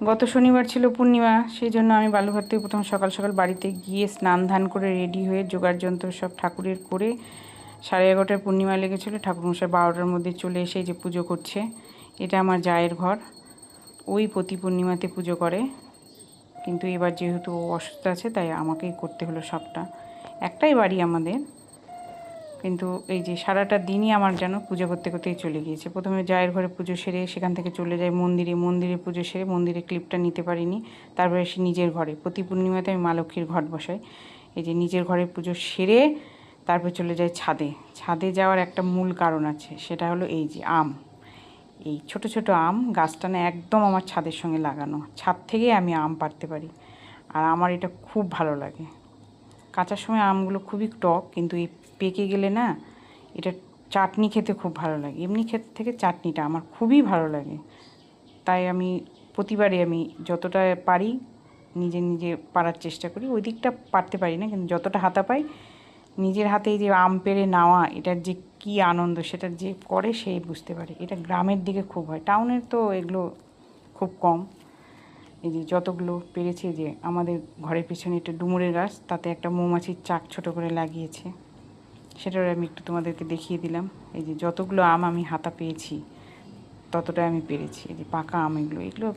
গত শনিবার ছিল পূর্ণিমা, সেই জন্য আমি বালুঘাট থেকে প্রথম সকাল সকাল বাড়িতে গিয়ে স্নান ধান করে রেডি হয়ে জোগাড় যন্ত্র সব ঠাকুরের করে 11:30টায় পূর্ণিমা লেগেছিল। ঠাকুরমশাই 12টার মধ্যে চলে এসে যে পুজো করছে। এটা আমার জায়ের ঘর, ওই প্রতি পূর্ণিমাতে পুজো করে, কিন্তু এবার যেহেতু অসুস্থ আছে তাই আমাকেই করতে হলো সবটা। একটাই বাড়ি আমাদের, কিন্তু এই যে সারাটা দিনই আমার যেন পুজো করতে করতেই চলে গিয়েছে। প্রথমে জায়ের ঘরে পুজো সেরে সেখান থেকে চলে যাই মন্দিরে পুজো সেরে মন্দিরে ক্লিপটা নিতে পারিনি। তারপরে এসে নিজের ঘরে, প্রতি পূর্ণিমাতে আমি মা লক্ষ্মীর ঘট বসাই। এই যে নিজের ঘরে পুজো সেরে তারপর চলে যাই ছাদে। ছাদে যাওয়ার একটা মূল কারণ আছে, সেটা হলো এই যে আম, এই ছোট ছোট আম গাছটা না একদম আমার ছাদের সঙ্গে লাগানো, ছাদ থেকে আমি আম পাড়তে পারি, আর আমার এটা খুব ভালো লাগে। কাঁচার সময় আমগুলো খুবই টক, কিন্তু এই পেকে গেলে না এটা চাটনি খেতে খুব ভালো লাগে। এমনি খেতে থেকে চাটনিটা আমার খুবই ভালো লাগে, তাই আমি প্রতিবারই আমি যতটা পারি নিজে নিজে পারার চেষ্টা করি। ওই দিকটা পারতে পারি না, কিন্তু যতটা হাতা পাই নিজের হাতেই যে আম পেড়ে নেওয়া, এটার যে কী আনন্দ সেটা যে করে সেই বুঝতে পারে। এটা গ্রামের দিকে খুব হয়, টাউনের তো এগুলো খুব কম। এই যে যতগুলো পেরেছে, যে আমাদের ঘরের পেছনে একটা ডুমুরের গাছ, তাতে একটা মৌমাছির চাক ছোট করে লাগিয়েছে, সেটাও আমি একটু তোমাদেরকে দেখিয়ে দিলাম। এই যে যতগুলো আম আমি হাতা পেয়েছি ততটা আমি পেরেছি। এই যে পাকা আম, এগুলো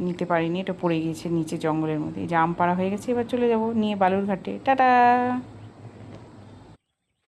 নিতে পারিনি, এটা পড়ে গিয়েছে নিচে জঙ্গলের মধ্যে। এই যে আম পাড়া হয়ে গেছে, এবার চলে যাব নিয়ে বালুরঘাটে। টাটা।